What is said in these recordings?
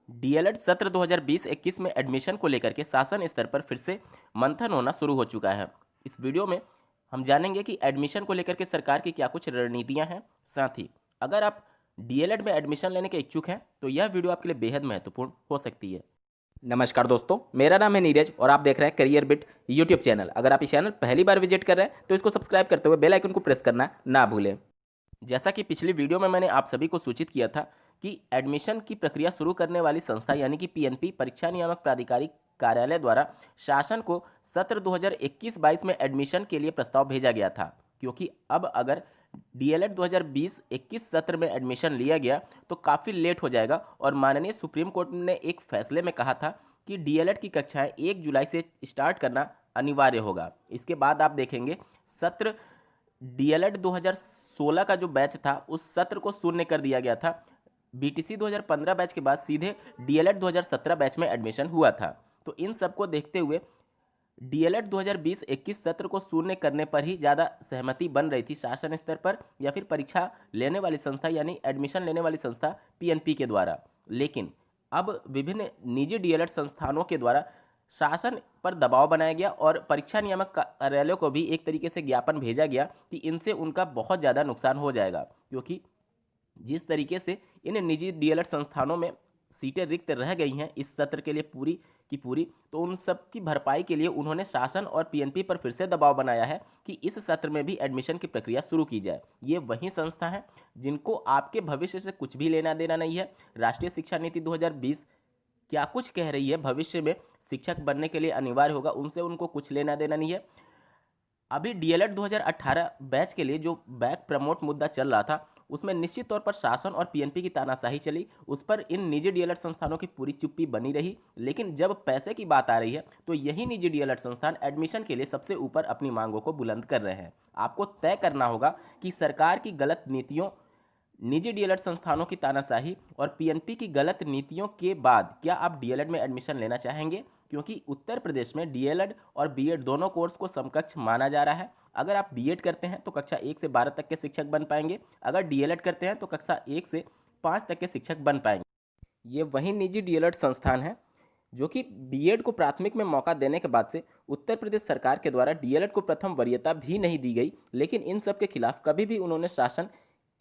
DElEd सत्र 2020-21 में admission को लेकर के शासन स्तर पर फिर से मंथन होना शुरू हो चुका है। इस वीडियो में हम जानेंगे कि एडमिशन को लेकर के सरकार की क्या कुछ रणनीतियां हैं। साथ ही अगर आप डीएलएड में एडमिशन लेने के इच्छुक हैं तो यह वीडियो आपके लिए बेहद महत्वपूर्ण हो सकती है। नमस्कार दोस्तों, मेरा नाम है नीरज और आप देख रहे हैं करियर बिट यूट्यूब चैनल। अगर आप इस चैनल पहली बार विजिट कर रहे हैं तो इसको सब्सक्राइब करते हुए बेल आइकन को प्रेस करना ना भूलें। जैसा कि पिछली वीडियो में मैंने आप सभी को सूचित किया था कि एडमिशन की प्रक्रिया शुरू करने वाली संस्था यानी कि पीएनपी परीक्षा नियामक प्राधिकारी कार्यालय द्वारा शासन को सत्र 2021-22 में एडमिशन के लिए प्रस्ताव भेजा गया था, क्योंकि अब अगर डीएलएड 2020-21 सत्र में एडमिशन लिया गया तो काफ़ी लेट हो जाएगा और माननीय सुप्रीम कोर्ट ने एक फैसले में कहा था कि डीएलएड की कक्षाएं 1 जुलाई से स्टार्ट करना अनिवार्य होगा। इसके बाद आप देखेंगे सत्र डीएलएड 2016 का जो बैच था उस सत्र को शून्य कर दिया गया था। बीटीसी 2015 बैच के बाद सीधे डीएलएड 2017 बैच में एडमिशन हुआ था। तो इन सब को देखते हुए डीएलएड 2020-21 सत्र को शून्य करने पर ही ज़्यादा सहमति बन रही थी शासन स्तर पर या फिर परीक्षा लेने वाली संस्था यानी एडमिशन लेने वाली संस्था पीएनपी के द्वारा। लेकिन अब विभिन्न निजी डीएलएड संस्थानों के द्वारा शासन पर दबाव बनाया गया और परीक्षा नियामक कार्यालयों को भी एक तरीके से ज्ञापन भेजा गया कि इनसे उनका बहुत ज़्यादा नुकसान हो जाएगा, क्योंकि जिस तरीके से इन निजी डीएलएड संस्थानों में सीटें रिक्त रह गई हैं इस सत्र के लिए पूरी की पूरी, तो उन सब की भरपाई के लिए उन्होंने शासन और पीएनपी पर फिर से दबाव बनाया है कि इस सत्र में भी एडमिशन की प्रक्रिया शुरू की जाए। ये वही संस्था है जिनको आपके भविष्य से कुछ भी लेना देना नहीं है। राष्ट्रीय शिक्षा नीति 2020 क्या कुछ कह रही है, भविष्य में शिक्षक बनने के लिए अनिवार्य होगा, उनसे उनको कुछ लेना देना नहीं है। अभी डीएलएड 2018 बैच के लिए जो बैक प्रमोट मुद्दा चल रहा था उसमें निश्चित तौर पर शासन और पीएनपी की तानाशाही चली, उस पर इन निजी डीएलएड संस्थानों की पूरी चुप्पी बनी रही। लेकिन जब पैसे की बात आ रही है तो यही निजी डीएलएड संस्थान एडमिशन के लिए सबसे ऊपर अपनी मांगों को बुलंद कर रहे हैं। आपको तय करना होगा कि सरकार की गलत नीतियों, निजी डीएलएड संस्थानों की तानाशाही और पीएनपी की गलत नीतियों के बाद क्या आप डीएलएड में एडमिशन लेना चाहेंगे, क्योंकि उत्तर प्रदेश में डीएलएड और बीएड दोनों कोर्स को समकक्ष माना जा रहा है। अगर आप बीएड करते हैं तो कक्षा 1 से 12 तक के शिक्षक बन पाएंगे, अगर डीएलएड करते हैं तो कक्षा 1 से 5 तक के शिक्षक बन पाएंगे। ये वही निजी डीएलएड संस्थान है जो कि बीएड को प्राथमिक में मौका देने के बाद से उत्तर प्रदेश सरकार के द्वारा डीएलएड को प्रथम वरीयता भी नहीं दी गई, लेकिन इन सब के खिलाफ कभी भी उन्होंने शासन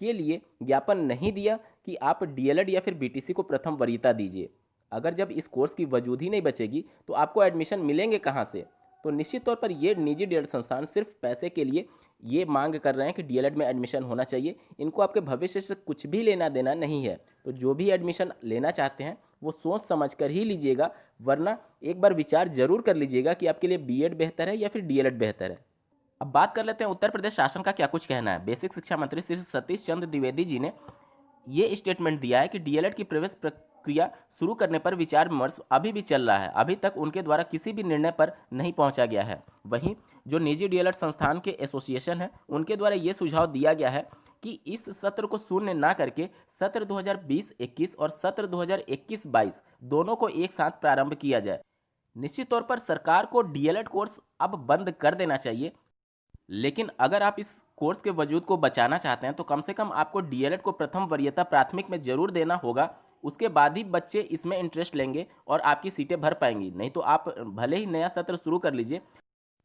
के लिए ज्ञापन नहीं दिया कि आप डीएलएड या फिर बीटीसी को प्रथम वरीयता दीजिए। अगर जब इस कोर्स की वजूद ही नहीं बचेगी तो आपको एडमिशन मिलेंगे कहाँ से। तो निश्चित तौर पर ये निजी डीएलएड संस्थान सिर्फ पैसे के लिए ये मांग कर रहे हैं कि डीएलएड में एडमिशन होना चाहिए। इनको आपके भविष्य से कुछ भी लेना देना नहीं है। तो जो भी एडमिशन लेना चाहते हैं वो सोच समझ कर ही लीजिएगा, वरना एक बार विचार जरूर कर लीजिएगा कि आपके लिए बीएड बेहतर है या फिर डीएलएड बेहतर है। अब बात कर लेते हैं उत्तर प्रदेश शासन का क्या कुछ कहना है। बेसिक शिक्षा मंत्री श्री सतीश चंद्र द्विवेदी जी ने ये स्टेटमेंट दिया है कि डीएलएड की प्रवेश प्रक्रिया शुरू करने पर विचार विमर्श अभी भी चल रहा है, अभी तक उनके द्वारा किसी भी निर्णय पर नहीं पहुंचा गया है। वहीं जो निजी डीएलएड संस्थान के एसोसिएशन है उनके द्वारा ये सुझाव दिया गया है कि इस सत्र को शून्य ना करके सत्र 2020-21 और सत्र 2021-22 दोनों को एक साथ प्रारंभ किया जाए। निश्चित तौर पर सरकार को डीएलएड कोर्स अब बंद कर देना चाहिए, लेकिन अगर आप इस कोर्स के वजूद को बचाना चाहते हैं तो कम से कम आपको डीएलएड को प्रथम वरीयता प्राथमिक में जरूर देना होगा। उसके बाद ही बच्चे इसमें इंटरेस्ट लेंगे और आपकी सीटें भर पाएंगी। नहीं तो आप भले ही नया सत्र शुरू कर लीजिए,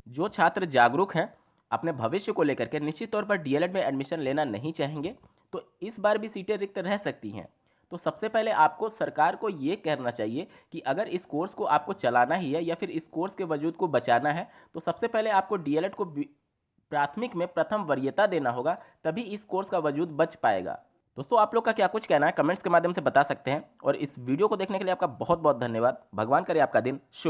जो छात्र जागरूक हैं अपने भविष्य को लेकर के निश्चित तौर पर डीएलएड में एडमिशन लेना नहीं चाहेंगे तो इस बार भी सीटें रिक्त रह सकती हैं। तो सबसे पहले आपको सरकार को ये कहना चाहिए कि अगर इस कोर्स को आपको चलाना ही है या फिर इस कोर्स के वजूद को बचाना है तो सबसे पहले आपको डीएलएड को प्राथमिक में प्रथम वरीयता देना होगा, तभी इस कोर्स का वजूद बच पाएगा। दोस्तों, आप लोग का क्या कुछ कहना है कमेंट्स के माध्यम से बता सकते हैं और इस वीडियो को देखने के लिए आपका बहुत बहुत धन्यवाद। भगवान करे आपका दिन शुभ।